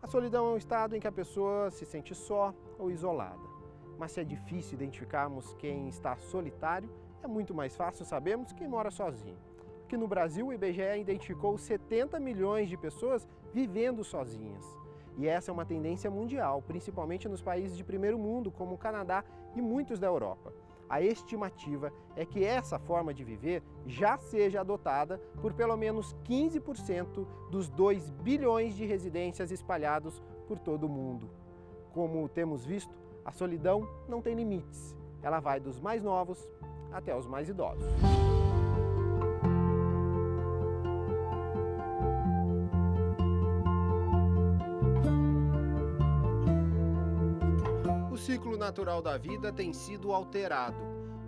A solidão é um estado em que a pessoa se sente só ou isolada. Mas se é difícil identificarmos quem está solitário, é muito mais fácil sabermos quem mora sozinho. Aqui no Brasil, o IBGE identificou 70 milhões de pessoas vivendo sozinhas. E essa é uma tendência mundial, principalmente nos países de primeiro mundo, como o Canadá e muitos da Europa. A estimativa é que essa forma de viver já seja adotada por pelo menos 15% dos 2 bilhões de residências espalhados por todo o mundo. Como temos visto, a solidão não tem limites. Ela vai dos mais novos até os mais idosos. O ciclo natural da vida tem sido alterado,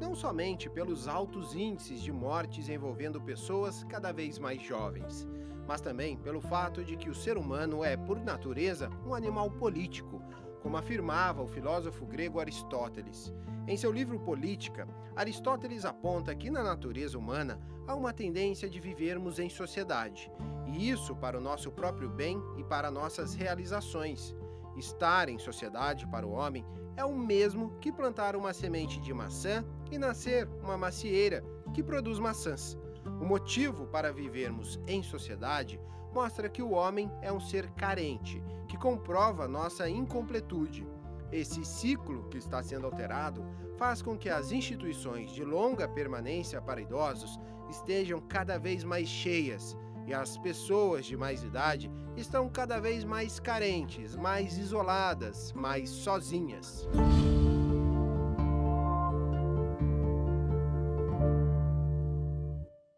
não somente pelos altos índices de mortes envolvendo pessoas cada vez mais jovens, mas também pelo fato de que o ser humano é, por natureza, um animal político, como afirmava o filósofo grego Aristóteles. Em seu livro Política, Aristóteles aponta que na natureza humana há uma tendência de vivermos em sociedade, e isso para o nosso próprio bem e para nossas realizações. Estar em sociedade para o homem é o mesmo que plantar uma semente de maçã e nascer uma macieira que produz maçãs. O motivo para vivermos em sociedade mostra que o homem é um ser carente, que comprova nossa incompletude. Esse ciclo que está sendo alterado faz com que as instituições de longa permanência para idosos estejam cada vez mais cheias e as pessoas de mais idade estão cada vez mais carentes, mais isoladas, mais sozinhas.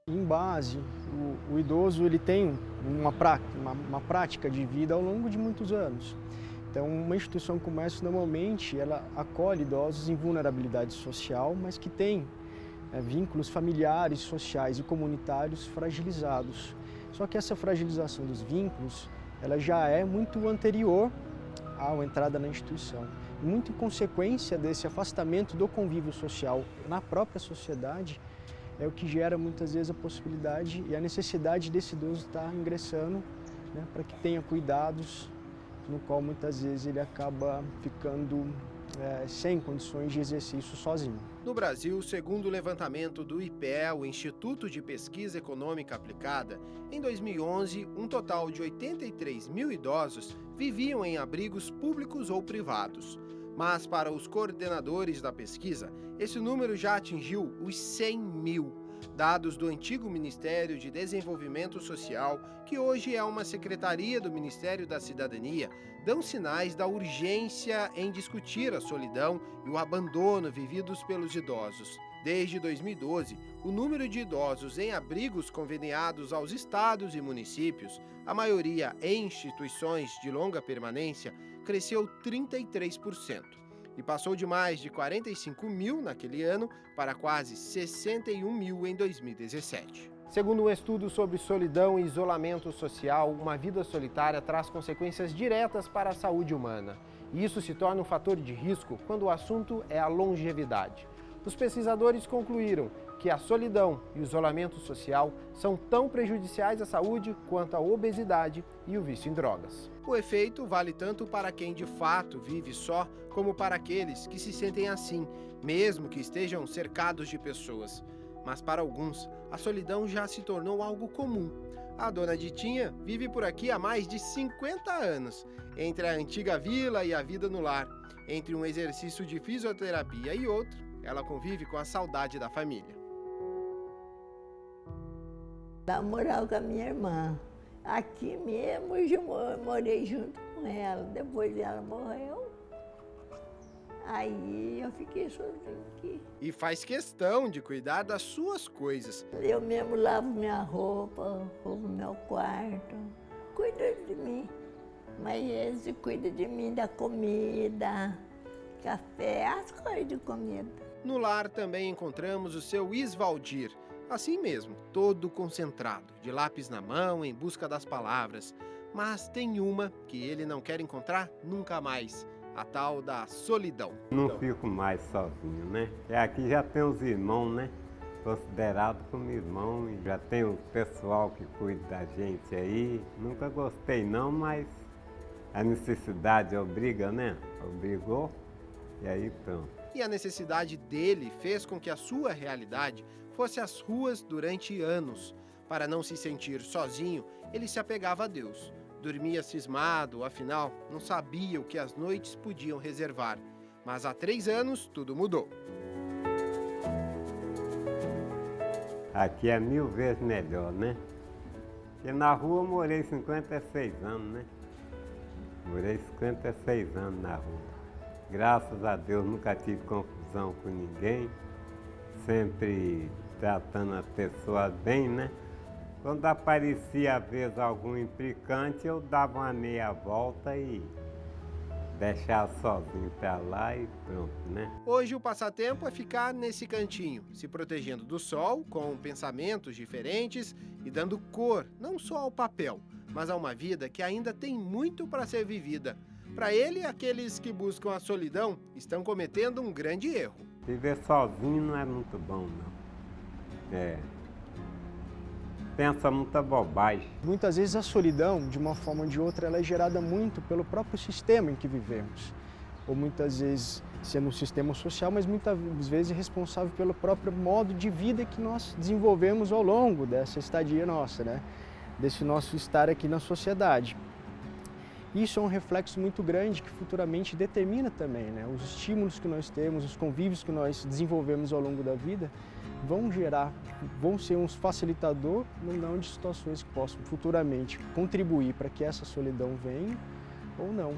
Em base, o idoso ele tem uma prática de vida ao longo de muitos anos. Então, uma instituição como essa, normalmente, ela acolhe idosos em vulnerabilidade social, mas que tem vínculos familiares, sociais e comunitários fragilizados. Só que essa fragilização dos vínculos, ela já é muito anterior à entrada na instituição. E muito em consequência desse afastamento do convívio social na própria sociedade, é o que gera muitas vezes a possibilidade e a necessidade desse idoso estar ingressando, né, para que tenha cuidados, no qual muitas vezes ele acaba ficando sem condições de exercício sozinho. No Brasil, segundo o levantamento do IPEA, o Instituto de Pesquisa Econômica Aplicada, em 2011, um total de 83 mil idosos viviam em abrigos públicos ou privados. Mas para os coordenadores da pesquisa, esse número já atingiu os 100 mil. Dados do antigo Ministério de Desenvolvimento Social, que hoje é uma secretaria do Ministério da Cidadania, dão sinais da urgência em discutir a solidão e o abandono vividos pelos idosos. Desde 2012, o número de idosos em abrigos conveniados aos estados e municípios, a maioria em instituições de longa permanência, cresceu 33%. E passou de mais de 45 mil naquele ano para quase 61 mil em 2017. Segundo um estudo sobre solidão e isolamento social, uma vida solitária traz consequências diretas para a saúde humana. E isso se torna um fator de risco quando o assunto é a longevidade. Os pesquisadores concluíram que a solidão e o isolamento social são tão prejudiciais à saúde quanto a obesidade e o vício em drogas. O efeito vale tanto para quem de fato vive só, como para aqueles que se sentem assim, mesmo que estejam cercados de pessoas. Mas para alguns, a solidão já se tornou algo comum. A dona Ditinha vive por aqui há mais de 50 anos, entre a antiga vila e a vida no lar. Entre um exercício de fisioterapia e outro, ela convive com a saudade da família. Eu morava com a minha irmã. Aqui mesmo eu morei junto com ela. Depois ela morreu. Aí eu fiquei sozinha aqui. E faz questão de cuidar das suas coisas. Eu mesmo lavo minha roupa, arrumo meu quarto. Cuida de mim. Mas eles cuidam de mim, da comida, café, as coisas de comida. No lar também encontramos o seu Isvaldir. Assim mesmo, todo concentrado, de lápis na mão, em busca das palavras. Mas tem uma que ele não quer encontrar nunca mais, a tal da solidão. Não fico mais sozinho, né? Aqui já tem os irmãos, né? Considerado como irmão, e já tem o pessoal que cuida da gente aí. Nunca gostei não, mas A necessidade obriga, né? Obrigou, e aí pronto. E a necessidade dele fez com que a sua realidade fosse às ruas durante anos. Para não se sentir sozinho, ele se apegava a Deus. Dormia cismado, afinal, não sabia o que as noites podiam reservar. Mas há 3 anos, tudo mudou. Aqui é 1000 vezes melhor, né? Porque na rua eu morei 56 anos, né? Morei 56 anos na rua. Graças a Deus nunca tive confusão com ninguém. Sempre tratando as pessoas bem, né? Quando aparecia, às vezes, algum implicante, eu dava uma meia volta e deixava sozinho pra lá e pronto, né? Hoje o passatempo é ficar nesse cantinho, se protegendo do sol, com pensamentos diferentes e dando cor, não só ao papel, mas a uma vida que ainda tem muito para ser vivida. Para ele, aqueles que buscam a solidão estão cometendo um grande erro. Viver sozinho não é muito bom, não. Pensa muita bobagem. Muitas vezes a solidão, de uma forma ou de outra, ela é gerada muito pelo próprio sistema em que vivemos. Ou muitas vezes sendo um sistema social, mas muitas vezes responsável pelo próprio modo de vida que nós desenvolvemos ao longo dessa estadia nossa, né? Desse nosso estar aqui na sociedade. Isso é um reflexo muito grande que futuramente determina também, né? Os estímulos que nós temos, os convívios que nós desenvolvemos ao longo da vida vão ser um facilitador ou não de situações que possam futuramente contribuir para que essa solidão venha ou não.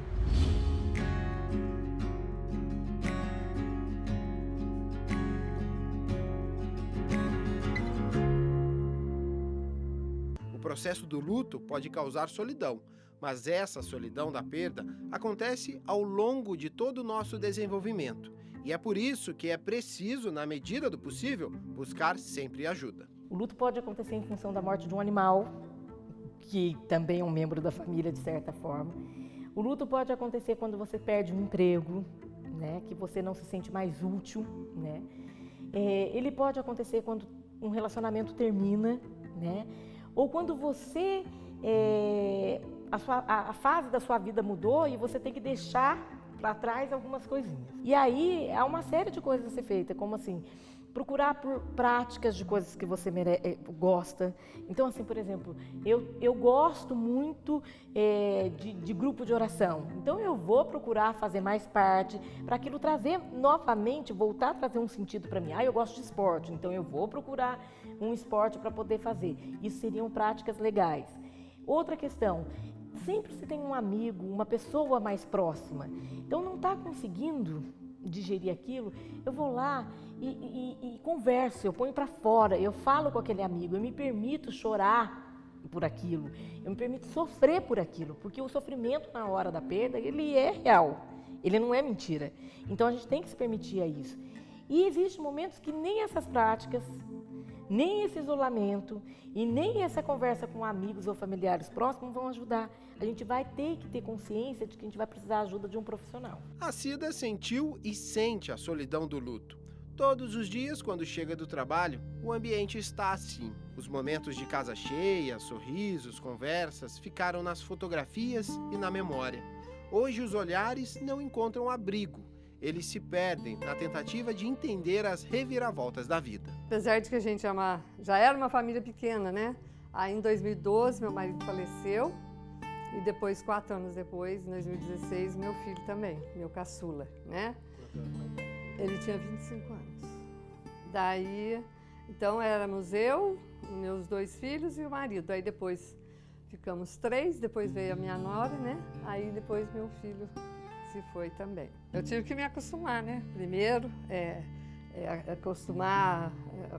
O processo do luto pode causar solidão, mas essa solidão da perda acontece ao longo de todo o nosso desenvolvimento. E é por isso que é preciso, na medida do possível, buscar sempre ajuda. O luto pode acontecer em função da morte de um animal, que também é um membro da família de certa forma. O luto pode acontecer quando você perde um emprego, né, que você não se sente mais útil, né. Ele pode acontecer quando um relacionamento termina, né, ou quando você a fase da sua vida mudou e você tem que deixar para trás algumas coisinhas. E aí há uma série de coisas a ser feita, como assim, procurar por práticas de coisas que você gosta. Então, assim, por exemplo, eu gosto muito de grupo de oração. Então, eu vou procurar fazer mais parte para aquilo trazer novamente, voltar a trazer um sentido para mim. Eu gosto de esporte, então eu vou procurar um esporte para poder fazer. Isso seriam práticas legais. Outra questão, sempre se tem um amigo, uma pessoa mais próxima. Então, não está conseguindo digerir aquilo, eu vou lá e converso, eu ponho para fora, eu falo com aquele amigo, eu me permito chorar por aquilo, eu me permito sofrer por aquilo, porque o sofrimento na hora da perda, ele é real, ele não é mentira. Então, a gente tem que se permitir a isso. E existem momentos que nem essas práticas, nem esse isolamento e nem essa conversa com amigos ou familiares próximos vão ajudar. A gente vai ter que ter consciência de que a gente vai precisar da ajuda de um profissional. A Cida sentiu e sente a solidão do luto. Todos os dias, quando chega do trabalho, o ambiente está assim. Os momentos de casa cheia, sorrisos, conversas, ficaram nas fotografias e na memória. Hoje os olhares não encontram abrigo. Eles se perdem na tentativa de entender as reviravoltas da vida. Apesar de que a gente já era uma família pequena, né? Aí em 2012 meu marido faleceu e depois, 4 anos depois, em 2016, meu filho também, meu caçula, né? Ele tinha 25 anos. Daí, então éramos eu, meus 2 filhos e o marido. Aí depois ficamos 3, depois veio a minha nora, né? Aí depois meu filho se foi também. Eu tive que me acostumar, né? Primeiro, acostumar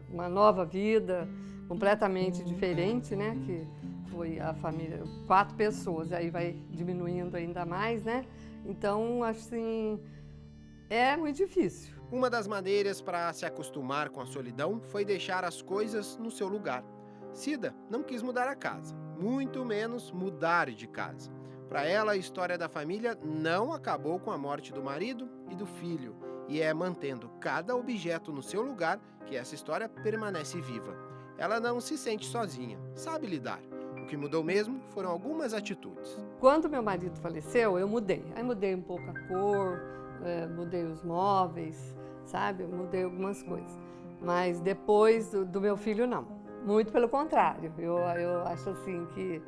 uma nova vida completamente diferente, né? Que foi a família, 4 pessoas, aí vai diminuindo ainda mais, né? Então, assim, é muito difícil. Uma das maneiras para se acostumar com a solidão foi deixar as coisas no seu lugar. Cida não quis mudar a casa, muito menos mudar de casa. Para ela, a história da família não acabou com a morte do marido e do filho, e é mantendo cada objeto no seu lugar que essa história permanece viva. Ela não se sente sozinha, sabe lidar. O que mudou mesmo foram algumas atitudes. Quando meu marido faleceu, eu mudei. Aí mudei um pouco a cor, mudei os móveis, sabe? Mudei algumas coisas. Mas depois do meu filho, não. Muito pelo contrário. Eu acho assim que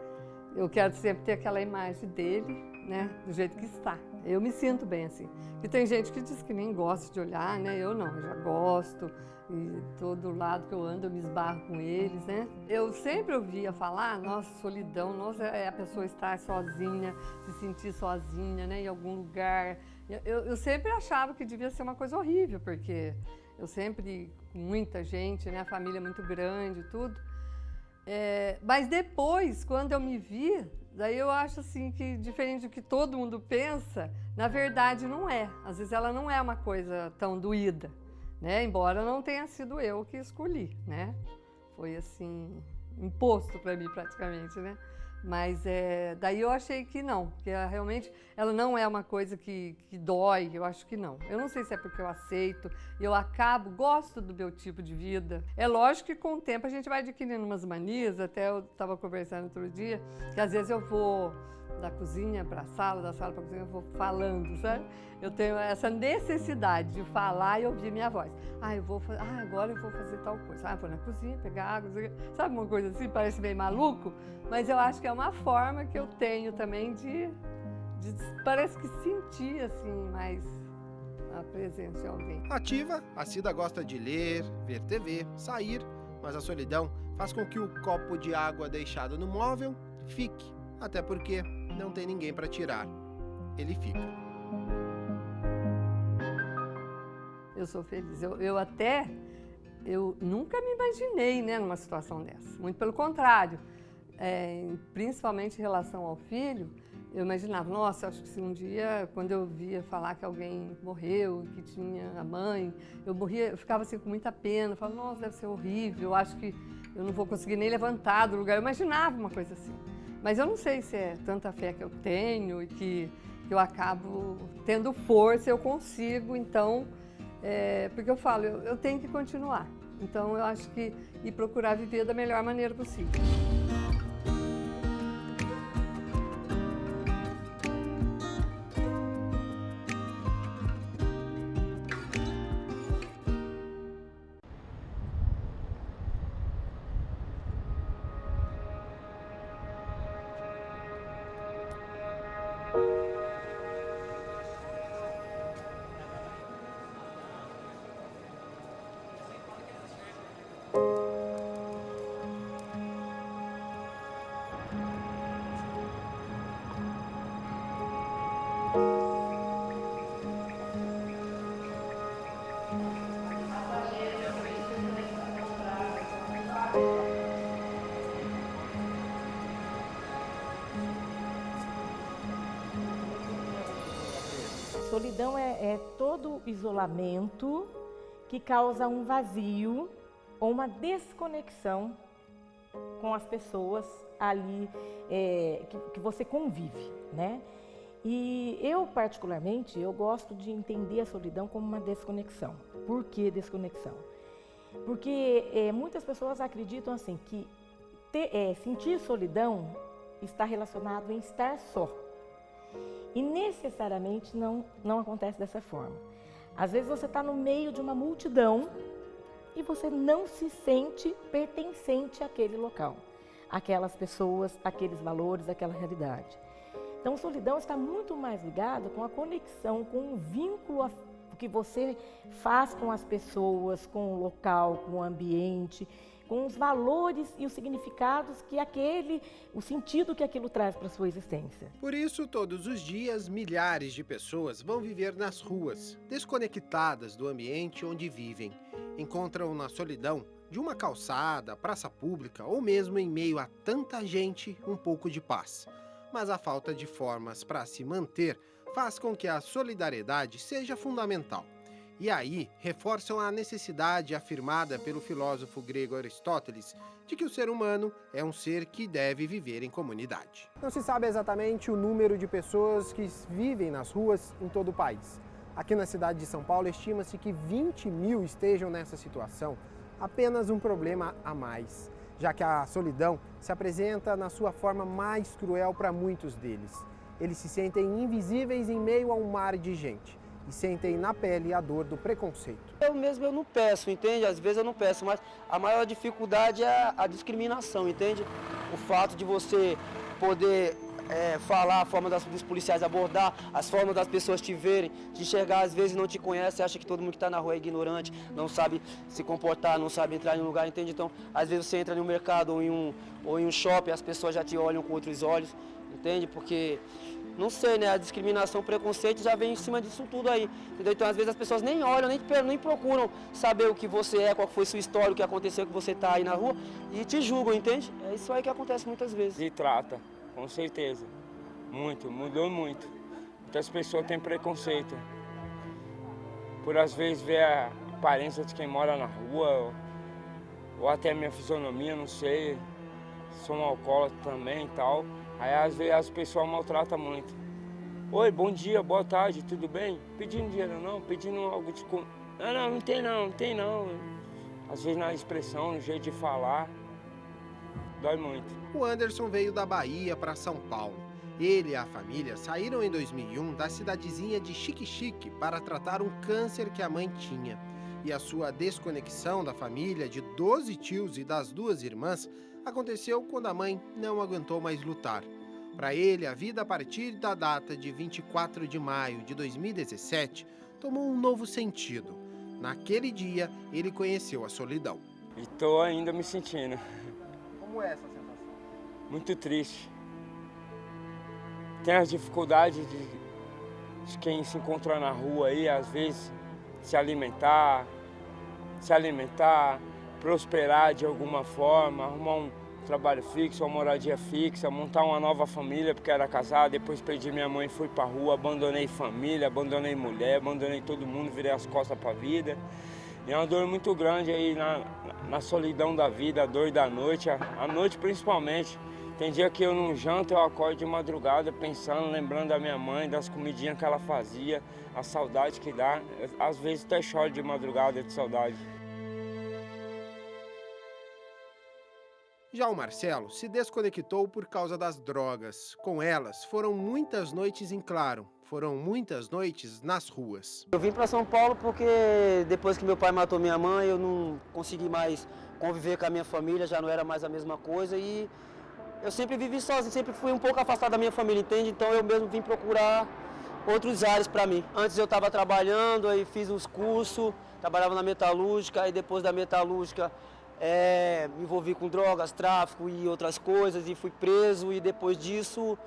eu quero sempre ter aquela imagem dele, né? Do jeito que está. Eu me sinto bem assim. E tem gente que diz que nem gosta de olhar, né? Eu não, eu já gosto. E todo lado que eu ando eu me esbarro com eles, né? Eu sempre ouvia falar, nossa, solidão, nossa, é a pessoa estar sozinha, se sentir sozinha, né, em algum lugar. Eu sempre achava que devia ser uma coisa horrível, porque eu sempre, com muita gente, né, a família muito grande e tudo. Mas depois, quando eu me vi, daí eu acho assim que, diferente do que todo mundo pensa, na verdade não é. Às vezes ela não é uma coisa tão doída. Né? Embora não tenha sido eu que escolhi, né? Foi assim, imposto para mim praticamente, né? Mas daí eu achei que não, que realmente ela não é uma coisa que dói, eu acho que não. Eu não sei se é porque eu aceito, gosto do meu tipo de vida. É lógico que com o tempo a gente vai adquirindo umas manias, até eu estava conversando outro dia, que às vezes eu vou da cozinha para a sala, da sala para a cozinha, eu vou falando, sabe? Eu tenho essa necessidade de falar e ouvir minha voz. Agora eu vou fazer tal coisa. Vou na cozinha, pegar água, sabe uma coisa assim, parece meio maluco, mas eu acho que é uma forma que eu tenho também de parece que sentir assim mais a presença de alguém. Ativa, a Cida gosta de ler, ver TV, sair, mas a solidão faz com que o copo de água deixado no móvel fique, até porque não tem ninguém para tirar. Ele fica. Eu sou feliz. Eu nunca me imaginei, né, numa situação dessa. Muito pelo contrário. Principalmente em relação ao filho, eu imaginava, nossa, acho que se um dia, quando eu via falar que alguém morreu, que tinha a mãe, eu ficava assim com muita pena, eu falava, nossa, deve ser horrível, acho que eu não vou conseguir nem levantar do lugar. Eu imaginava uma coisa assim. Mas eu não sei se é tanta fé que eu tenho e que eu acabo tendo força, eu consigo, então, porque eu falo, eu tenho que continuar. Então, eu acho que e procurar viver da melhor maneira possível. Solidão é todo isolamento que causa um vazio ou uma desconexão com as pessoas ali que você convive, né? E eu, particularmente, eu gosto de entender a solidão como uma desconexão. Por que desconexão? Porque muitas pessoas acreditam assim que sentir solidão está relacionado em estar só. E necessariamente não acontece dessa forma. Às vezes você está no meio de uma multidão e você não se sente pertencente àquele local, àquelas pessoas, àqueles valores, àquela realidade. Então, solidão está muito mais ligada com a conexão, com o vínculo que você faz com as pessoas, com o local, com o ambiente, com os valores e os significados que o sentido que aquilo traz para a sua existência. Por isso, todos os dias, milhares de pessoas vão viver nas ruas, desconectadas do ambiente onde vivem. Encontram na solidão de uma calçada, praça pública ou mesmo em meio a tanta gente um pouco de paz. Mas a falta de formas para se manter faz com que a solidariedade seja fundamental. E aí, reforçam a necessidade afirmada pelo filósofo grego Aristóteles de que o ser humano é um ser que deve viver em comunidade. Não se sabe exatamente o número de pessoas que vivem nas ruas em todo o país. Aqui na cidade de São Paulo, estima-se que 20 mil estejam nessa situação, apenas um problema a mais. já que a solidão se apresenta na sua forma mais cruel para muitos deles. Eles se sentem invisíveis em meio a um mar de gente e sentem na pele a dor do preconceito. Eu mesmo não peço, entende? Às vezes eu não peço, mas a maior dificuldade é a discriminação, entende? O fato de você poder falar, a forma dos policiais abordar, as formas das pessoas te verem, te enxergar, às vezes não te conhece, acha que todo mundo que está na rua é ignorante, não sabe se comportar, não sabe entrar em um lugar, entende? Então, às vezes você entra em um mercado ou em um shopping, as pessoas já te olham com outros olhos, entende? Porque, não sei, né? A discriminação, o preconceito já vem em cima disso tudo aí, entendeu? Então, às vezes as pessoas nem olham, nem procuram saber o que você é, qual foi sua história, o que aconteceu, que você está aí na rua e te julgam, entende? É isso aí que acontece muitas vezes. E trata. Com certeza. Muito, mudou muito. Muitas pessoas têm preconceito. Por às vezes ver a aparência de quem mora na rua, ou até a minha fisionomia, não sei. Sou um alcoólatra também e tal. Aí às vezes as pessoas maltratam muito. Oi, bom dia, boa tarde, tudo bem? Pedindo dinheiro não, pedindo algo de... Não tem não. Às vezes na expressão, no jeito de falar. Dói muito. O Anderson veio da Bahia para São Paulo. Ele e a família saíram em 2001 da cidadezinha de Xique-Xique para tratar um câncer que a mãe tinha. E a sua desconexão da família, de 12 tios e das 2 irmãs, aconteceu quando a mãe não aguentou mais lutar. Para ele, a vida a partir da data de 24 de maio de 2017 tomou um novo sentido. Naquele dia, ele conheceu a solidão. E estou ainda me sentindo. Como é essa sensação? Muito triste. Tem as dificuldades de quem se encontra na rua aí, às vezes se alimentar, prosperar de alguma forma, arrumar um trabalho fixo, uma moradia fixa, montar uma nova família, porque era casado, depois perdi minha mãe, fui pra rua, abandonei família, abandonei mulher, abandonei todo mundo, virei as costas pra vida. E é uma dor muito grande aí na solidão da vida, a dor da noite, a noite principalmente. Tem dia que eu não janto, eu acordo de madrugada pensando, lembrando da minha mãe, das comidinhas que ela fazia, a saudade que dá. Às vezes até choro de madrugada de saudade. Já o Marcelo se desconectou por causa das drogas. Com elas, foram muitas noites em claro, foram muitas noites nas ruas. Eu vim para São Paulo porque depois que meu pai matou minha mãe, eu não consegui mais conviver com a minha família, já não era mais a mesma coisa e eu sempre vivi sozinho, sempre fui um pouco afastado da minha família, entende? Então eu mesmo vim procurar outros ares para mim. Antes eu estava trabalhando, aí fiz uns cursos, trabalhava na metalúrgica, aí depois da metalúrgica me envolvi com drogas, tráfico e outras coisas e fui preso e depois disso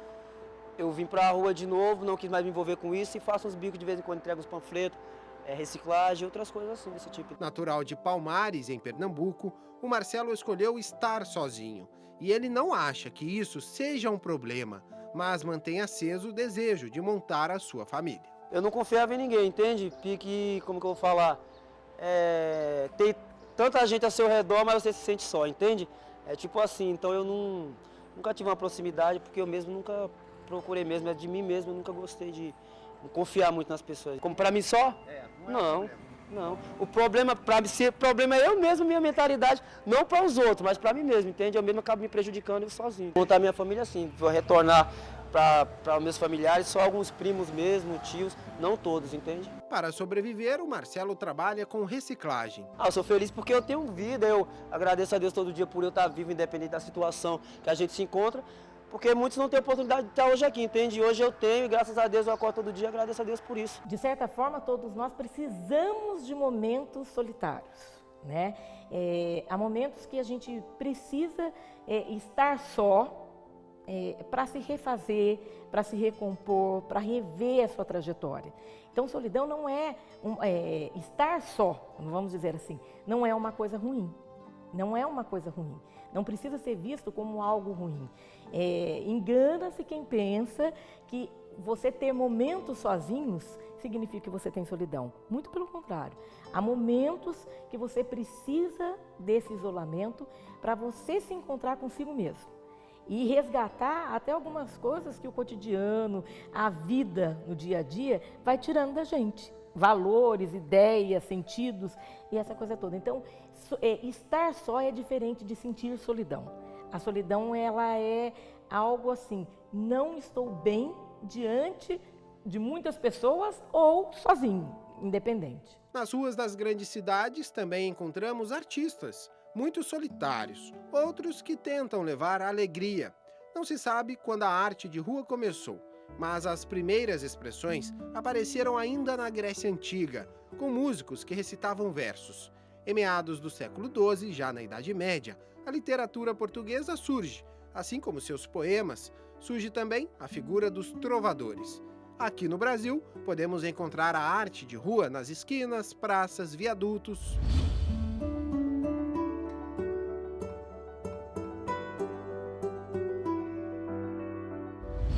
eu vim para a rua de novo, não quis mais me envolver com isso e faço uns bicos de vez em quando, entrego os panfletos, reciclagem e outras coisas assim desse tipo. Natural de Palmares, em Pernambuco, o Marcelo escolheu estar sozinho. E ele não acha que isso seja um problema, mas mantém aceso o desejo de montar a sua família. Eu não confiava em ninguém, entende? Porque, como que eu vou falar, tem tanta gente ao seu redor, mas você se sente só, entende? É tipo assim, então eu nunca tive uma proximidade, porque eu mesmo nunca procurei mesmo, é de mim mesmo, eu nunca gostei de confiar muito nas pessoas. Como pra mim só? Não. O problema é eu mesmo, minha mentalidade, não para os outros, mas para mim mesmo, entende? Eu mesmo acabo me prejudicando eu sozinho. Montar minha família assim, vou retornar para os meus familiares, só alguns primos mesmo, tios, não todos, entende? Para sobreviver, o Marcelo trabalha com reciclagem. Eu sou feliz porque eu tenho vida, eu agradeço a Deus todo dia por eu estar vivo, independente da situação que a gente se encontra. Porque muitos não têm oportunidade de estar hoje aqui, entende? Hoje eu tenho e graças a Deus eu acordo todo dia e agradeço a Deus por isso. De certa forma, todos nós precisamos de momentos solitários, né? Há momentos que a gente precisa estar só para se refazer, para se recompor, para rever a sua trajetória. Então, solidão não é estar só, vamos dizer assim, não é uma coisa ruim. Não é uma coisa ruim. Não precisa ser visto como algo ruim. Engana-se quem pensa que você ter momentos sozinhos significa que você tem solidão. Muito pelo contrário. Há momentos que você precisa desse isolamento para você se encontrar consigo mesmo. E resgatar até algumas coisas que o cotidiano, a vida no dia a dia, vai tirando da gente. Valores, ideias, sentidos e essa coisa toda. Então, estar só é diferente de sentir solidão. A solidão, ela é algo assim, não estou bem diante de muitas pessoas ou sozinho, independente. Nas ruas das grandes cidades também encontramos artistas, muitos solitários, outros que tentam levar alegria. Não se sabe quando a arte de rua começou, mas as primeiras expressões apareceram ainda na Grécia Antiga, com músicos que recitavam versos. Em meados do século XII, já na Idade Média, a literatura portuguesa surge, assim como seus poemas. Surge também a figura dos trovadores. Aqui no Brasil, podemos encontrar a arte de rua nas esquinas, praças, viadutos.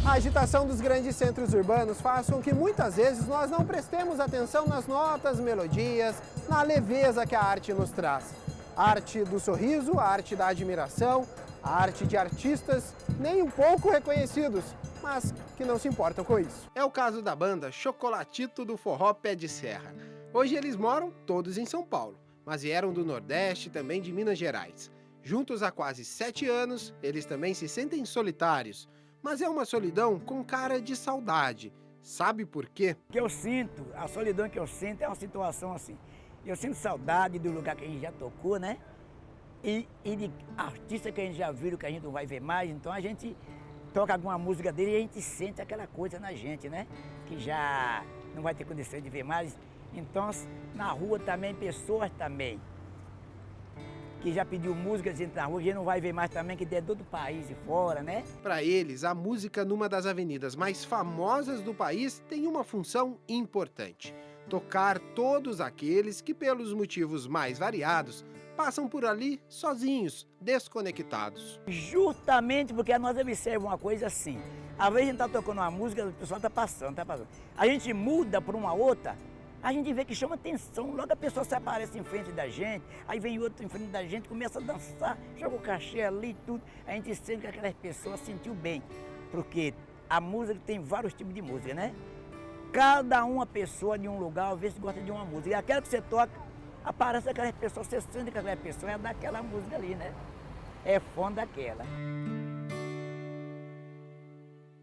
A agitação dos grandes centros urbanos faz com que muitas vezes nós não prestemos atenção nas notas, melodias, na leveza que a arte nos traz. A arte do sorriso, a arte da admiração, a arte de artistas nem um pouco reconhecidos, mas que não se importam com isso. É o caso da banda Chocolatito do Forró Pé de Serra. Hoje eles moram todos em São Paulo, mas vieram do Nordeste e também de Minas Gerais. Juntos há quase 7 anos, eles também se sentem solitários, mas é uma solidão com cara de saudade. Sabe por quê? O que eu sinto, a solidão que eu sinto é uma situação assim. Eu sinto saudade do lugar que a gente já tocou, né? E de artista que a gente já viu, que a gente não vai ver mais. Então a gente toca alguma música dele e a gente sente aquela coisa na gente, né? Que já não vai ter condição de ver mais. Então na rua também, pessoas também, que já pediu música, gente na rua, a gente não vai ver mais também, que é do país e fora, né? Para eles, a música numa das avenidas mais famosas do país tem uma função importante: tocar todos aqueles que, pelos motivos mais variados, passam por ali sozinhos, desconectados. Justamente porque nós observamos uma coisa assim, às vezes a gente está tocando uma música, o pessoal está passando. A gente muda para uma outra, a gente vê que chama atenção, logo a pessoa se aparece em frente da gente, aí vem outro em frente da gente, começa a dançar, joga o cachê ali e tudo. A gente sente que aquelas pessoas sentiu bem, porque a música tem vários tipos de música, né? Cada uma pessoa de um lugar, às vezes gosta de uma música, e aquela que você toca, aparece aquelas pessoas, você sente que aquela pessoa é daquela música ali, né? É fã daquela.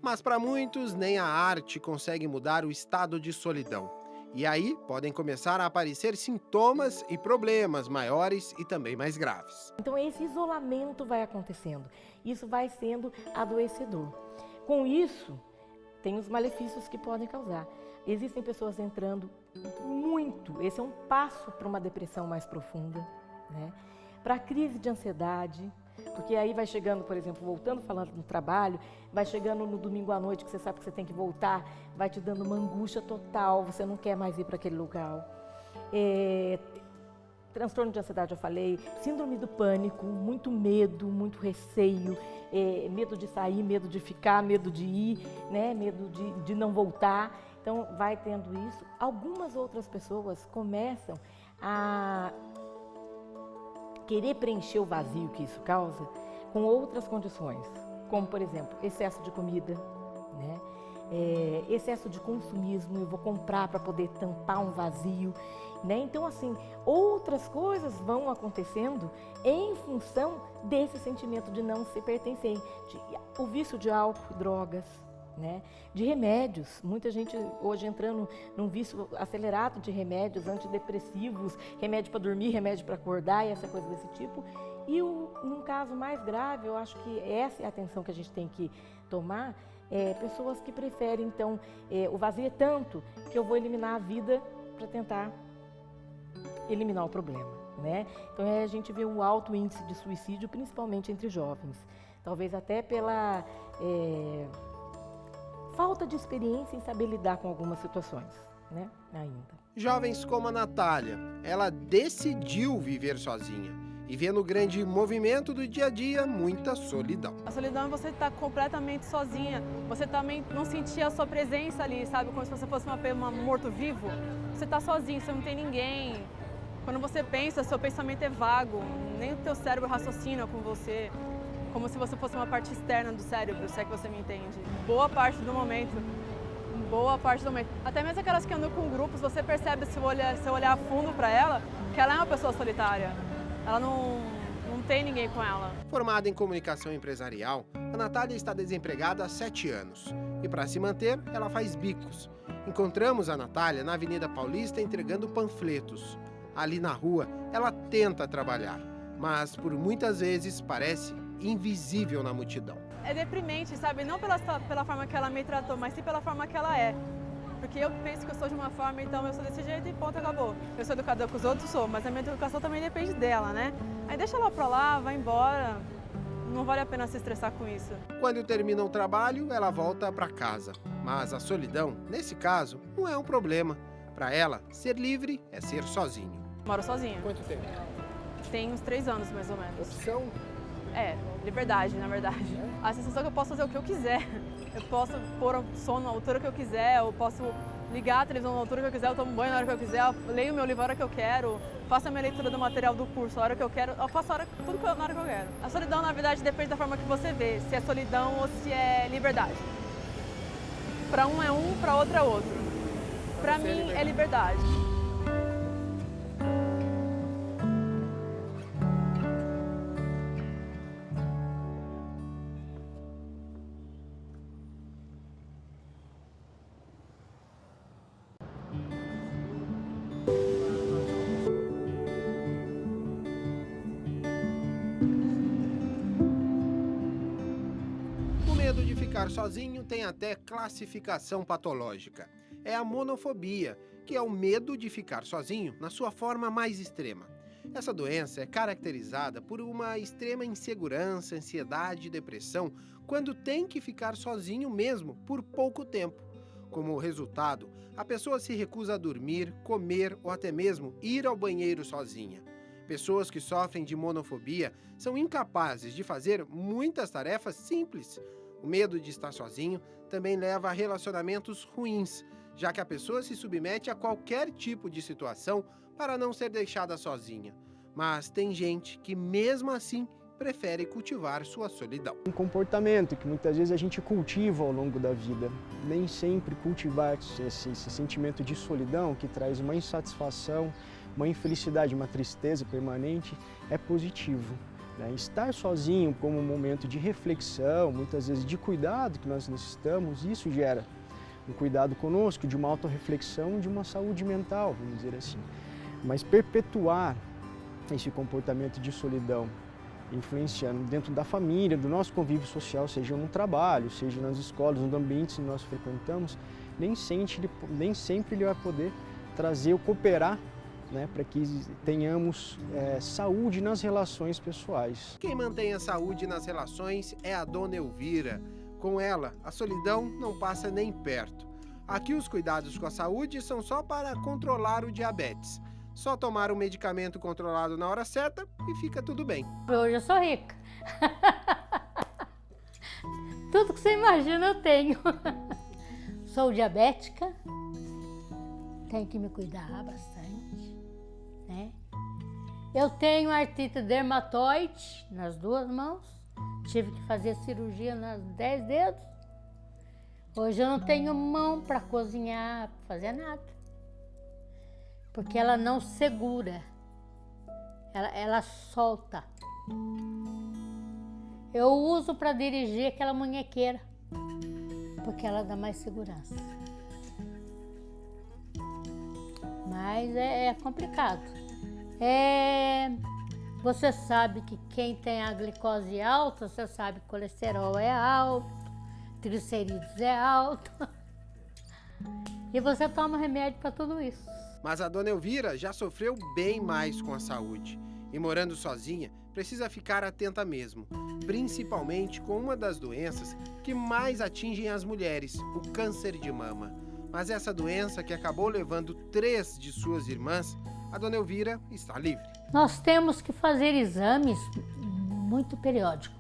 Mas para muitos, nem a arte consegue mudar o estado de solidão. E aí podem começar a aparecer sintomas e problemas maiores e também mais graves. Então esse isolamento vai acontecendo, isso vai sendo adoecedor. Com isso, tem os malefícios que podem causar. Existem pessoas entrando muito, esse é um passo para uma depressão mais profunda, né? Para a crise de ansiedade, porque aí vai chegando, por exemplo, voltando falando no trabalho, vai chegando no domingo à noite que você sabe que você tem que voltar, vai te dando uma angústia total, você não quer mais ir para aquele lugar. Transtorno de ansiedade, eu falei, síndrome do pânico, muito medo, muito receio, medo de sair, medo de ficar, medo de ir, né? Medo de não voltar. Então vai tendo isso. Algumas outras pessoas começam a querer preencher o vazio que isso causa com outras condições, como, por exemplo, excesso de comida, né? Excesso de consumismo, eu vou comprar para poder tampar um vazio, né? Então, assim, outras coisas vão acontecendo em função desse sentimento de não se pertencer. O vício de álcool, drogas, né? De remédios, muita gente hoje entrando num vício acelerado de remédios antidepressivos, remédio para dormir, remédio para acordar e essa coisa desse tipo. E num caso mais grave, eu acho que essa é a atenção que a gente tem que tomar, pessoas que preferem, então, o vazio é tanto que eu vou eliminar a vida para tentar eliminar o problema, né? Então a gente vê um alto índice de suicídio, principalmente entre jovens, talvez até pela falta de experiência em saber lidar com algumas situações, né, ainda. Jovens como a Natália, ela decidiu viver sozinha e vê no grande movimento do dia a dia muita solidão. A solidão é você estar completamente sozinha, você também não sentir a sua presença ali, sabe, como se você fosse um morto-vivo. Você está sozinho, você não tem ninguém. Quando você pensa, seu pensamento é vago, nem o teu cérebro raciocina com você. Como se você fosse uma parte externa do cérebro, se é que você me entende. Boa parte do momento. Até mesmo aquelas que andam com grupos, você percebe, se olhar a fundo para ela, que ela é uma pessoa solitária. Ela não tem ninguém com ela. Formada em comunicação empresarial, a Natália está desempregada há 7 anos. E para se manter, ela faz bicos. Encontramos a Natália na Avenida Paulista entregando panfletos. Ali na rua, ela tenta trabalhar, mas por muitas vezes parece invisível na multidão. É deprimente, sabe? Não pela forma que ela me tratou, mas sim pela forma que ela é. Porque eu penso que eu sou de uma forma, então eu sou desse jeito e ponto, acabou. Eu sou educadora com os outros, sou, mas a minha educação também depende dela, né? Aí deixa ela pra lá, vai embora. Não vale a pena se estressar com isso. Quando termina o trabalho, ela volta para casa. Mas a solidão, nesse caso, não é um problema. Para ela, ser livre é ser sozinho. Moro sozinha. Quanto tempo? Tem uns 3 anos, mais ou menos. Opção? Liberdade, na verdade. A sensação é que eu posso fazer o que eu quiser. Eu posso pôr o som na altura que eu quiser, eu posso ligar a televisão na altura que eu quiser, eu tomo banho na hora que eu quiser, eu leio meu livro na hora que eu quero, faço a minha leitura do material do curso na hora que eu quero, eu faço tudo na hora que eu quero. A solidão, na verdade, depende da forma que você vê, se é solidão ou se é liberdade. Para um é um, para outro é outro. Para mim é liberdade. O medo de ficar sozinho tem até classificação patológica. É a monofobia, que é o medo de ficar sozinho na sua forma mais extrema. Essa doença é caracterizada por uma extrema insegurança, ansiedade e depressão quando tem que ficar sozinho mesmo por pouco tempo. Como resultado, a pessoa se recusa a dormir, comer ou até mesmo ir ao banheiro sozinha. Pessoas que sofrem de monofobia são incapazes de fazer muitas tarefas simples. O medo de estar sozinho também leva a relacionamentos ruins, já que a pessoa se submete a qualquer tipo de situação para não ser deixada sozinha. Mas tem gente que, mesmo assim, prefere cultivar sua solidão. Um comportamento que muitas vezes a gente cultiva ao longo da vida. Nem sempre cultivar esse sentimento de solidão, que traz uma insatisfação, uma infelicidade, uma tristeza permanente, é positivo. Estar sozinho como um momento de reflexão, muitas vezes de cuidado que nós necessitamos, isso gera um cuidado conosco, de uma autorreflexão, de uma saúde mental, vamos dizer assim. Mas perpetuar esse comportamento de solidão, influenciando dentro da família, do nosso convívio social, seja no trabalho, seja nas escolas, nos ambientes que nós frequentamos, nem sempre ele vai poder trazer ou cooperar, para que tenhamos saúde nas relações pessoais. Quem mantém a saúde nas relações é a dona Elvira. Com ela, a solidão não passa nem perto. Aqui os cuidados com a saúde são só para controlar o diabetes. Só tomar o medicamento controlado na hora certa e fica tudo bem. Hoje eu sou rica. Tudo que você imagina eu tenho. Sou diabética, tenho que me cuidar bastante, né? Eu tenho artrite dermatoide nas 2 mãos, tive que fazer cirurgia nas 10 dedos. Hoje eu não tenho mão para cozinhar, para fazer nada, porque ela não segura, ela solta. Eu uso para dirigir aquela munhequeira, porque ela dá mais segurança. Mas é complicado. Você sabe que quem tem a glicose alta, você sabe que o colesterol é alto, triglicerídeos é alto. E você toma remédio para tudo isso. Mas a dona Elvira já sofreu bem mais com a saúde. E morando sozinha, precisa ficar atenta mesmo, principalmente com uma das doenças que mais atingem as mulheres, o câncer de mama. Mas essa doença, que acabou levando 3 de suas irmãs, a dona Elvira está livre. Nós temos que fazer exames muito periódicos,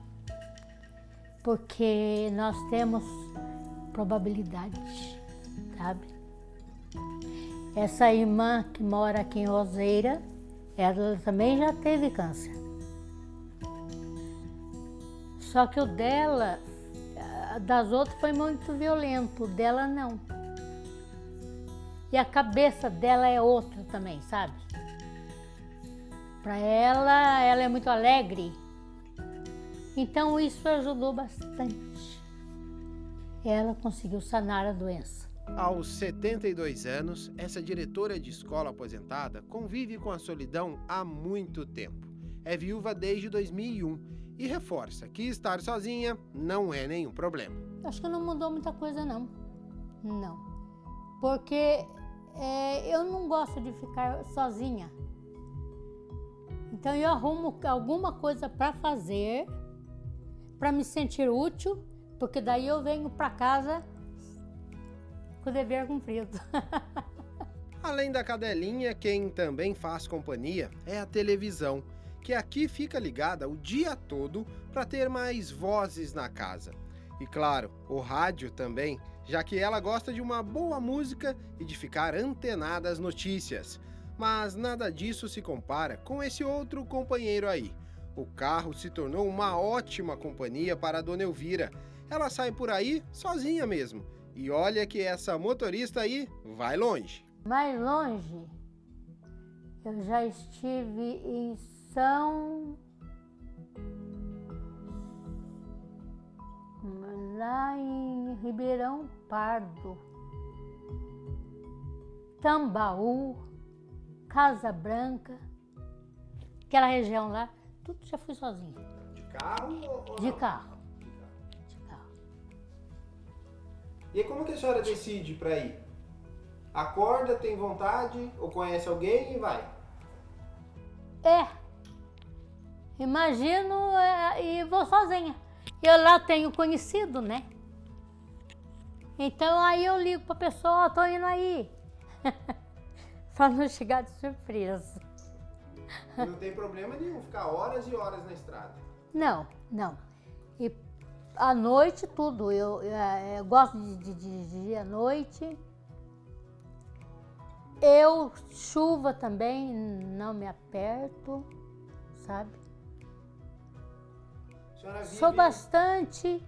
porque nós temos probabilidade, sabe? Essa irmã que mora aqui em Roseira, ela também já teve câncer. Só que o dela, das outras foi muito violento, o dela não. E a cabeça dela é outra também, sabe? para ela, ela é muito alegre. Então isso ajudou bastante. Ela conseguiu sanar a doença. Aos 72 anos, essa diretora de escola aposentada convive com a solidão há muito tempo. É viúva desde 2001 e reforça que estar sozinha não é nenhum problema. Acho que não mudou muita coisa, não. Não. Porque eu não gosto de ficar sozinha. Então eu arrumo alguma coisa para fazer, para me sentir útil, porque daí eu venho para casa com o dever cumprido. Além da cadelinha, quem também faz companhia é a televisão, que aqui fica ligada o dia todo para ter mais vozes na casa. E claro, o rádio também, já que ela gosta de uma boa música e de ficar antenada às notícias. Mas nada disso se compara com esse outro companheiro aí. O carro se tornou uma ótima companhia para a Dona Elvira. Ela sai por aí sozinha mesmo. E olha que essa motorista aí vai longe. Mais longe, eu já estive em lá em Ribeirão Pardo, Tambaú, Casa Branca, aquela região lá, tudo já fui sozinha. De carro ou De carro. E como que a senhora decide para ir? Acorda, tem vontade, ou conhece alguém e vai? Imagino e vou sozinha. Eu lá tenho conhecido, né? Então aí eu ligo pra pessoa, tô indo aí. Pra não chegar de surpresa. Não tem problema nenhum ficar horas e horas na estrada. Não. E à noite tudo. Eu gosto de dirigir à noite. Chuva também, não me aperto, sabe? Sou bastante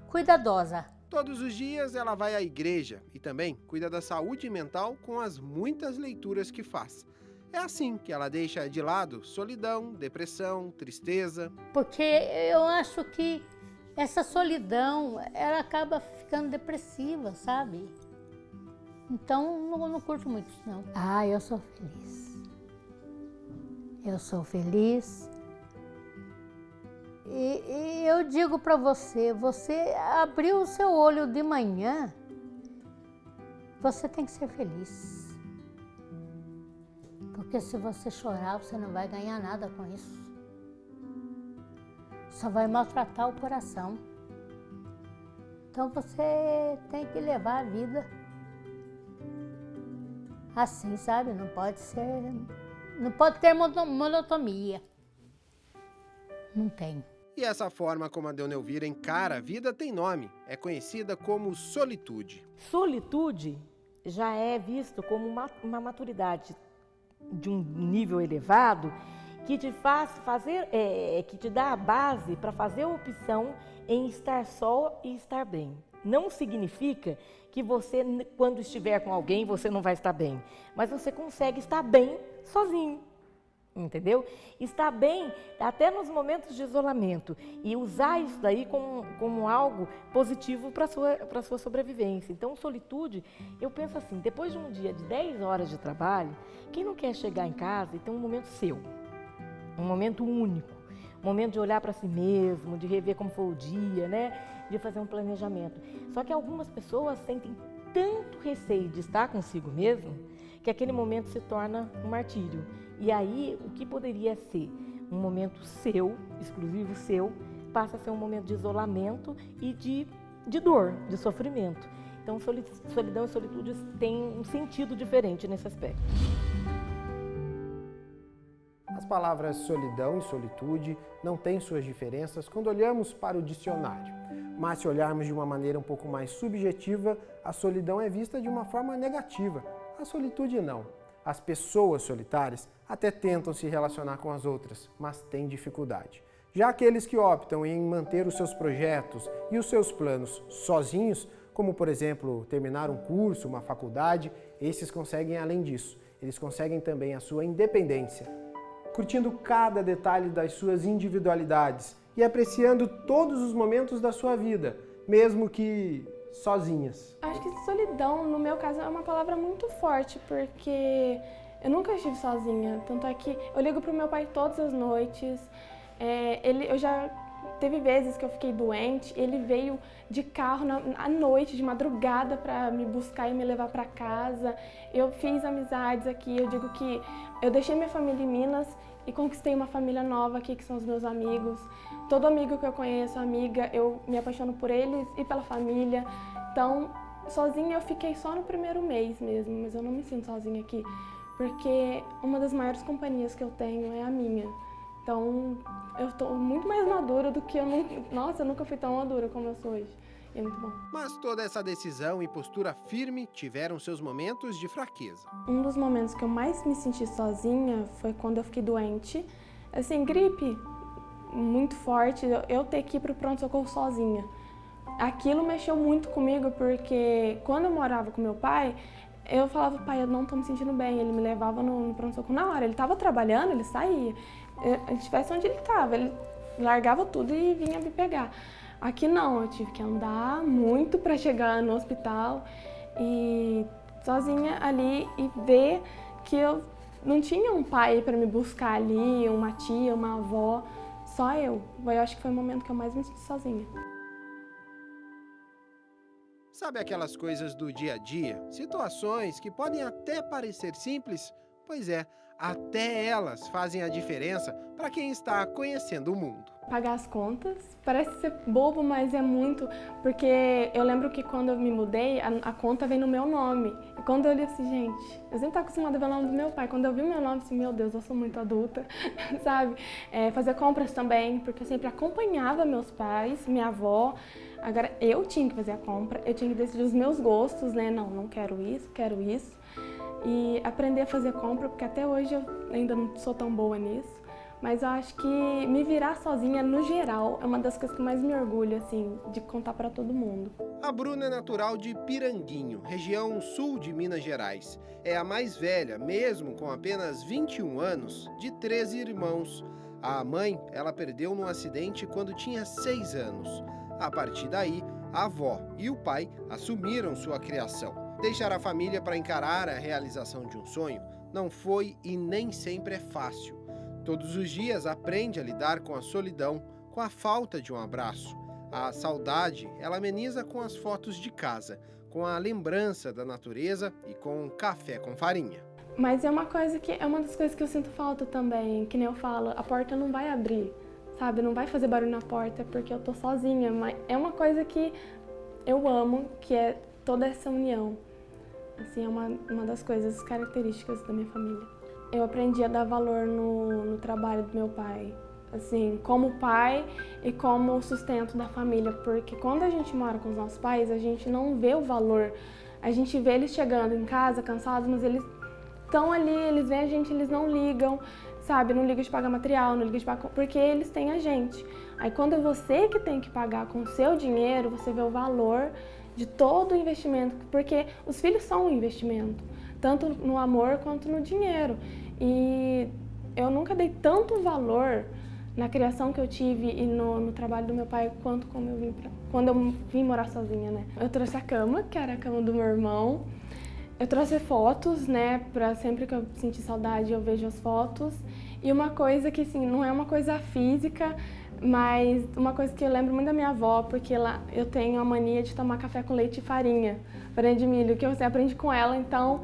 cuidadosa. Todos os dias ela vai à igreja e também cuida da saúde mental com as muitas leituras que faz. É assim que ela deixa de lado solidão, depressão, tristeza. Porque eu acho que essa solidão, ela acaba ficando depressiva, sabe? Então, não curto muito isso, não. Eu sou feliz. Eu sou feliz. E eu digo para você abriu o seu olho de manhã, você tem que ser feliz. Porque se você chorar, você não vai ganhar nada com isso. Só vai maltratar o coração. Então você tem que levar a vida assim, sabe? Não pode ter monotonia. Não tem. E essa forma como a Dona Elvira encara a vida tem nome. É conhecida como solitude. Solitude já é visto como uma maturidade de um nível elevado que te faz fazer, que te dá a base para fazer a opção em estar só e estar bem. Não significa que você, quando estiver com alguém, você não vai estar bem. Mas você consegue estar bem sozinho. Entendeu? Estar bem até nos momentos de isolamento e usar isso daí como algo positivo para a sua sobrevivência. Então, solitude, eu penso assim, depois de um dia de 10 horas de trabalho, quem não quer chegar em casa e ter um momento seu? Um momento único, um momento de olhar para si mesmo, de rever como foi o dia, né? De fazer um planejamento. Só que algumas pessoas sentem tanto receio de estar consigo mesmo que aquele momento se torna um martírio. E aí, o que poderia ser um momento seu, exclusivo seu, passa a ser um momento de isolamento e de dor, de sofrimento. Então, solidão e solitude têm um sentido diferente nesse aspecto. As palavras solidão e solitude não têm suas diferenças quando olhamos para o dicionário. Mas se olharmos de uma maneira um pouco mais subjetiva, a solidão é vista de uma forma negativa. A solitude não. As pessoas solitárias até tentam se relacionar com as outras, mas têm dificuldade. Já aqueles que optam em manter os seus projetos e os seus planos sozinhos, como por exemplo terminar um curso, uma faculdade, esses conseguem além disso. Eles conseguem também a sua independência. curtindo cada detalhe das suas individualidades e apreciando todos os momentos da sua vida, mesmo que sozinhas. Acho que solidão, no meu caso, é uma palavra muito forte, porque eu nunca estive sozinha. Tanto é que eu ligo pro meu pai todas as noites. Eu já teve vezes que eu fiquei doente, ele veio de carro à noite, de madrugada, para me buscar e me levar para casa. Eu fiz amizades aqui, eu digo que eu deixei minha família em Minas e conquistei uma família nova aqui, que são os meus amigos. Todo amigo que eu conheço, amiga, eu me apaixono por eles e pela família. Então, sozinha eu fiquei só no primeiro mês mesmo, mas eu não me sinto sozinha aqui, porque uma das maiores companhias que eu tenho é a minha. Então, eu estou muito mais madura do que eu nunca fui tão madura como eu sou hoje. E é muito bom. Mas toda essa decisão e postura firme tiveram seus momentos de fraqueza. Um dos momentos que eu mais me senti sozinha foi quando eu fiquei doente. Assim, gripe muito forte, eu ter que ir pro pronto-socorro sozinha. Aquilo mexeu muito comigo, porque quando eu morava com meu pai, eu falava, pai, eu não tô me sentindo bem. Ele me levava no pronto-socorro na hora. Ele tava trabalhando, ele saía. Ele estivesse onde ele estava, ele largava tudo e vinha me pegar. Aqui não, eu tive que andar muito para chegar no hospital e sozinha ali e ver que eu não tinha um pai para me buscar ali, uma tia, uma avó, só eu. Eu acho que foi o momento que eu mais me senti sozinha. Sabe aquelas coisas do dia a dia? Situações que podem até parecer simples? Pois é, até elas fazem a diferença para quem está conhecendo o mundo. Pagar as contas, parece ser bobo, mas é muito, porque eu lembro que quando eu me mudei, a conta vem no meu nome. E quando eu li assim, gente, eu sempre estava acostumada a ver o nome do meu pai. Quando eu vi meu nome, assim, meu Deus, eu sou muito adulta, sabe? Fazer compras também, porque eu sempre acompanhava meus pais, minha avó. Agora, eu tinha que fazer a compra, eu tinha que decidir os meus gostos, né? Não quero isso, quero isso. E aprender a fazer compra, porque até hoje eu ainda não sou tão boa nisso. Mas eu acho que me virar sozinha, no geral, é uma das coisas que mais me orgulho, assim, de contar para todo mundo. A Bruna é natural de Piranguinho, região sul de Minas Gerais. É a mais velha, mesmo com apenas 21 anos, de 13 irmãos. A mãe, ela perdeu num acidente quando tinha 6 anos. A partir daí, a avó e o pai assumiram sua criação. Deixar a família para encarar a realização de um sonho não foi e nem sempre é fácil. Todos os dias aprende a lidar com a solidão, com a falta de um abraço. A saudade, ela ameniza com as fotos de casa, com a lembrança da natureza e com café com farinha. Mas é uma das coisas que eu sinto falta também, que nem eu falo, a porta não vai abrir, sabe? Não vai fazer barulho na porta porque eu tô sozinha, mas é uma coisa que eu amo, que é toda essa união. Assim, é uma das coisas características da minha família. Eu aprendi a dar valor no trabalho do meu pai, assim, como pai e como sustento da família, porque quando a gente mora com os nossos pais, a gente não vê o valor. A gente vê eles chegando em casa cansados, mas eles estão ali, eles veem a gente, eles não ligam, sabe? Não ligam de pagar material, não ligam de pagar, porque eles têm a gente. Aí quando é você que tem que pagar com o seu dinheiro, você vê o valor de todo o investimento, porque os filhos são um investimento, tanto no amor quanto no dinheiro. E eu nunca dei tanto valor na criação que eu tive e no trabalho do meu pai quanto quando eu vim morar sozinha, né? Eu trouxe a cama, que era a cama do meu irmão. Eu trouxe fotos, né, pra sempre que eu sentir saudade eu vejo as fotos. E uma coisa que, assim, não é uma coisa física, mas uma coisa que eu lembro muito da minha avó, porque eu tenho a mania de tomar café com leite e farinha de milho, que você aprende com ela, então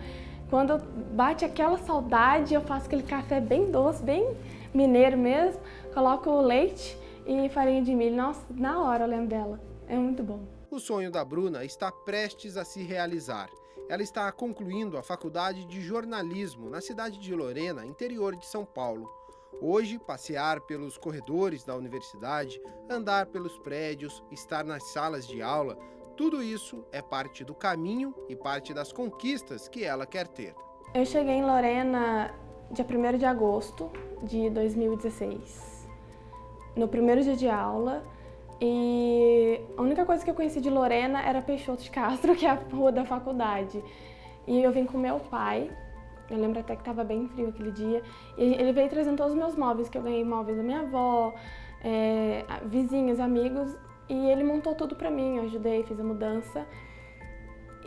quando bate aquela saudade, eu faço aquele café bem doce, bem mineiro mesmo, coloco leite e farinha de milho. Nossa, na hora eu lembro dela. É muito bom. O sonho da Bruna está prestes a se realizar. Ela está concluindo a faculdade de jornalismo na cidade de Lorena, interior de São Paulo. Hoje, passear pelos corredores da universidade, andar pelos prédios, estar nas salas de aula, tudo isso é parte do caminho e parte das conquistas que ela quer ter. Eu cheguei em Lorena dia 1º de agosto de 2016, no primeiro dia de aula, e a única coisa que eu conheci de Lorena era Peixoto de Castro, que é a rua da faculdade. E eu vim com meu pai, Eu lembro até que estava bem frio aquele dia. E ele veio trazendo todos os meus móveis, que eu ganhei móveis da minha avó, vizinhos, amigos. E ele montou tudo pra mim, eu ajudei, fiz a mudança.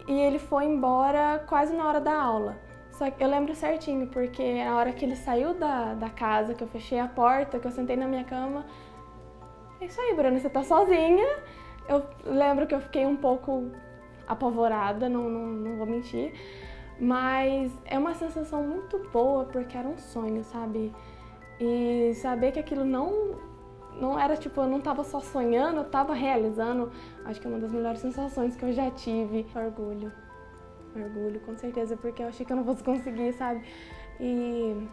E ele foi embora quase na hora da aula. Só que eu lembro certinho, porque a hora que ele saiu da casa, que eu fechei a porta, que eu sentei na minha cama... É isso aí, Bruna, você tá sozinha. Eu lembro que eu fiquei um pouco apavorada, não vou mentir. Mas é uma sensação muito boa, porque era um sonho, sabe? E saber que aquilo não era tipo, eu não estava só sonhando, eu estava realizando. Acho que é uma das melhores sensações que eu já tive. Orgulho, com certeza, porque eu achei que eu não fosse conseguir, sabe? E...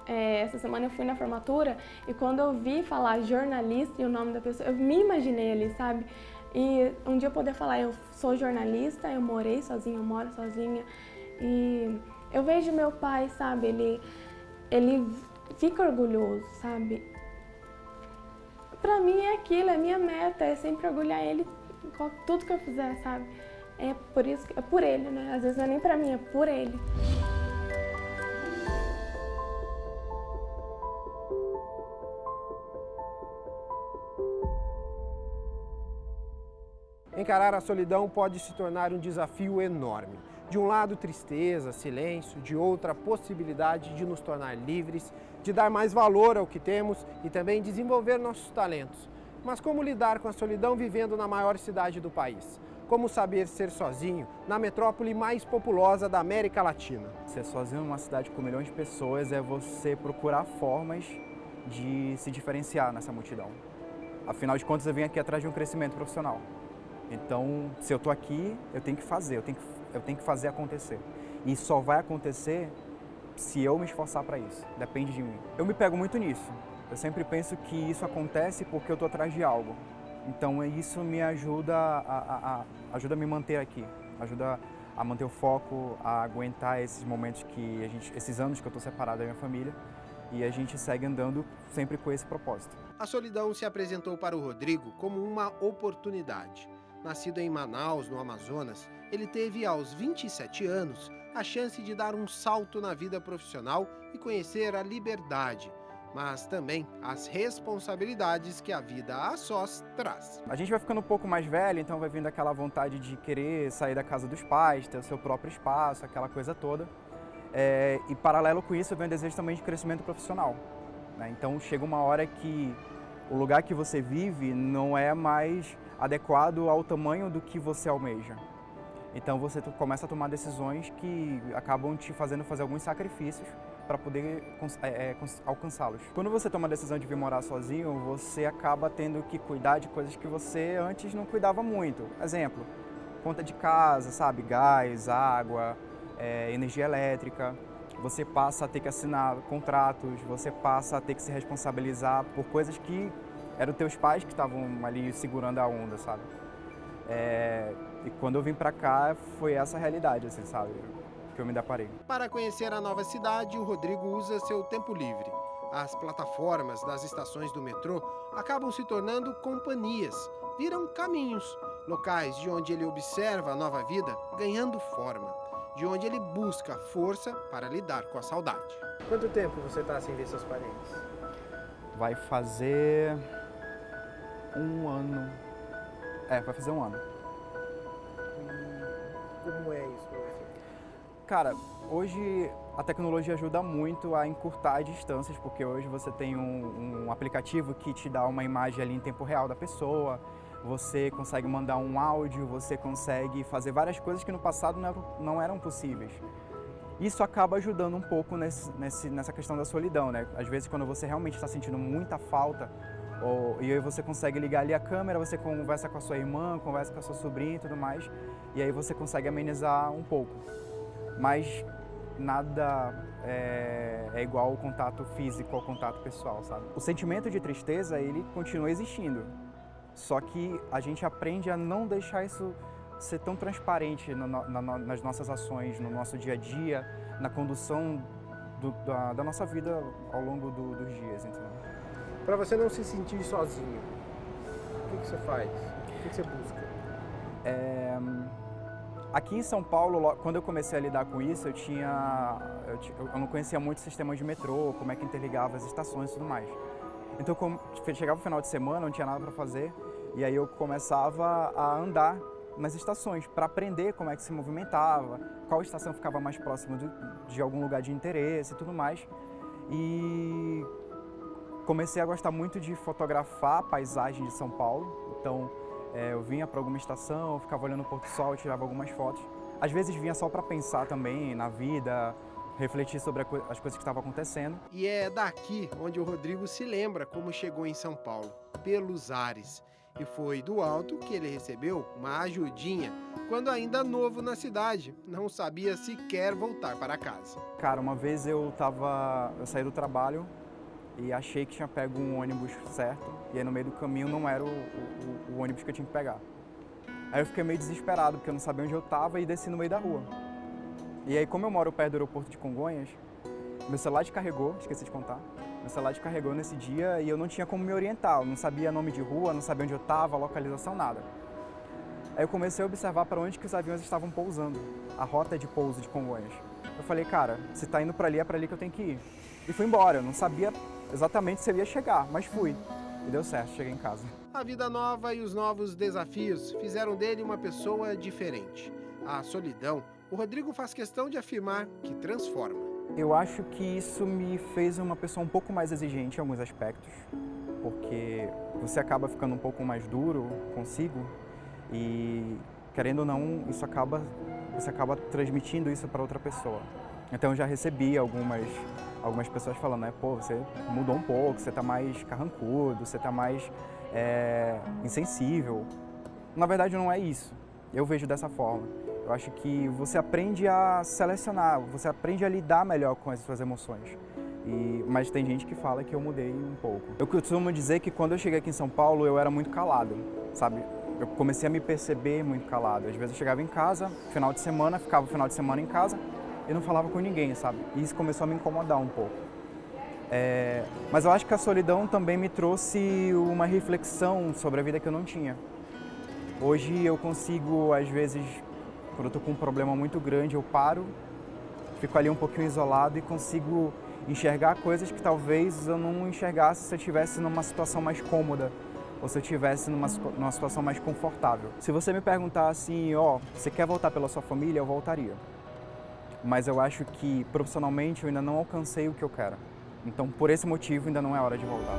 essa semana eu fui na formatura e quando eu vi falar jornalista e o nome da pessoa, eu me imaginei ali, sabe? E um dia eu poder falar, eu sou jornalista, eu morei sozinha, eu moro sozinha. E eu vejo meu pai, sabe? Ele fica orgulhoso, sabe? Pra mim é aquilo, é minha meta, é sempre orgulhar ele em tudo que eu fizer, sabe? É por isso, é por ele, né? Às vezes não é nem pra mim, é por ele. Encarar a solidão pode se tornar um desafio enorme. De um lado, tristeza, silêncio, de outra, a possibilidade de nos tornar livres, de dar mais valor ao que temos e também desenvolver nossos talentos. Mas como lidar com a solidão vivendo na maior cidade do país? Como saber ser sozinho na metrópole mais populosa da América Latina? Ser sozinho numa cidade com milhões de pessoas é você procurar formas de se diferenciar nessa multidão. Afinal de contas, eu vim aqui atrás de um crescimento profissional. Então, se eu estou aqui, eu tenho que fazer, eu tenho que fazer acontecer. E só vai acontecer se eu me esforçar para isso, depende de mim. Eu me pego muito nisso. Eu sempre penso que isso acontece porque eu estou atrás de algo. Então, isso me ajuda a me manter aqui, ajuda a manter o foco, a aguentar esses momentos esses anos que eu estou separado da minha família. E a gente segue andando sempre com esse propósito. A solidão se apresentou para o Rodrigo como uma oportunidade. Nascido em Manaus, no Amazonas, ele teve, aos 27 anos, a chance de dar um salto na vida profissional e conhecer a liberdade, mas também as responsabilidades que a vida a sós traz. A gente vai ficando um pouco mais velho, então vai vindo aquela vontade de querer sair da casa dos pais, ter o seu próprio espaço, aquela coisa toda. E paralelo com isso, vem o desejo também de crescimento profissional, né? Então chega uma hora que o lugar que você vive não é mais adequado ao tamanho do que você almeja. Então você começa a tomar decisões que acabam te fazendo fazer alguns sacrifícios para poder alcançá-los. Quando você toma a decisão de vir morar sozinho, você acaba tendo que cuidar de coisas que você antes não cuidava muito. Exemplo, conta de casa, sabe? Gás, água, energia elétrica. Você passa a ter que assinar contratos, você passa a ter que se responsabilizar por coisas que eram teus pais que estavam ali segurando a onda, sabe? E quando eu vim pra cá, foi essa realidade, assim, sabe? Que eu me deparei. Para conhecer a nova cidade, o Rodrigo usa seu tempo livre. As plataformas das estações do metrô acabam se tornando companhias, viram caminhos, locais de onde ele observa a nova vida ganhando forma, de onde ele busca força para lidar com a saudade. Quanto tempo você está sem ver seus parentes? Vai fazer um ano. Vai fazer um ano. Como é isso para você? Cara, hoje a tecnologia ajuda muito a encurtar distâncias, porque hoje você tem um aplicativo que te dá uma imagem ali em tempo real da pessoa, você consegue mandar um áudio, você consegue fazer várias coisas que no passado não eram possíveis. Isso acaba ajudando um pouco nessa questão da solidão, né? Às vezes quando você realmente está sentindo muita falta, e aí você consegue ligar ali a câmera, você conversa com a sua irmã, conversa com a sua sobrinha e tudo mais, e aí você consegue amenizar um pouco. Mas nada é igual ao contato físico, ao contato pessoal, sabe? O sentimento de tristeza, ele continua existindo, só que a gente aprende a não deixar isso ser tão transparente nas nossas ações, no nosso dia a dia, na condução da nossa vida ao longo dos dias, entendeu? Para você não se sentir sozinho, o que você faz? O que você busca? Aqui em São Paulo, quando eu comecei a lidar com isso, eu não conhecia muito o sistema de metrô, como é que interligava as estações e tudo mais. Então, chegava o final de semana, não tinha nada para fazer, e aí eu começava a andar nas estações para aprender como é que se movimentava, qual estação ficava mais próxima de algum lugar de interesse e tudo mais. E comecei a gostar muito de fotografar a paisagem de São Paulo. Então, eu vinha para alguma estação, ficava olhando o pôr do sol, tirava algumas fotos. Às vezes vinha só para pensar também na vida, refletir sobre as coisas que estavam acontecendo. E é daqui onde o Rodrigo se lembra como chegou em São Paulo, pelos ares. E foi do alto que ele recebeu uma ajudinha, quando ainda novo na cidade, não sabia sequer voltar para casa. Cara, uma vez eu saí do trabalho e achei que tinha pego um ônibus certo, e aí no meio do caminho não era o ônibus que eu tinha que pegar. Aí eu fiquei meio desesperado, porque eu não sabia onde eu estava, e desci no meio da rua. E aí, como eu moro perto do aeroporto de Congonhas, meu celular descarregou, esqueci de contar. Meu celular descarregou nesse dia e eu não tinha como me orientar, eu não sabia nome de rua, não sabia onde eu estava, localização, nada. Aí eu comecei a observar para onde que os aviões estavam pousando, a rota de pouso de Congonhas. Eu falei, cara, se está indo para ali, é para ali que eu tenho que ir. E fui embora, eu não sabia exatamente se eu ia chegar, mas fui. E deu certo, cheguei em casa. A vida nova e os novos desafios fizeram dele uma pessoa diferente. A solidão, o Rodrigo faz questão de afirmar que transforma. Eu acho que isso me fez uma pessoa um pouco mais exigente em alguns aspectos, porque você acaba ficando um pouco mais duro consigo e, querendo ou não, você acaba transmitindo isso para outra pessoa. Então eu já recebi algumas pessoas falando, né, pô, você mudou um pouco, você está mais carrancudo, você está mais insensível. Na verdade não é isso, eu vejo dessa forma. Eu acho que você aprende a selecionar, você aprende a lidar melhor com as suas emoções. Mas tem gente que fala que eu mudei um pouco. Eu costumo dizer que quando eu cheguei aqui em São Paulo, eu era muito calado, sabe? Eu comecei a me perceber muito calado. Às vezes eu chegava em casa, final de semana, ficava o final de semana em casa e não falava com ninguém, sabe? E isso começou a me incomodar um pouco. Mas eu acho que a solidão também me trouxe uma reflexão sobre a vida que eu não tinha. Hoje eu consigo, às vezes, quando eu estou com um problema muito grande, eu paro, fico ali um pouquinho isolado e consigo enxergar coisas que talvez eu não enxergasse se eu estivesse numa situação mais cômoda ou se eu estivesse numa situação mais confortável. Se você me perguntar assim, você quer voltar pela sua família, eu voltaria. Mas eu acho que profissionalmente eu ainda não alcancei o que eu quero. Então, por esse motivo, ainda não é hora de voltar.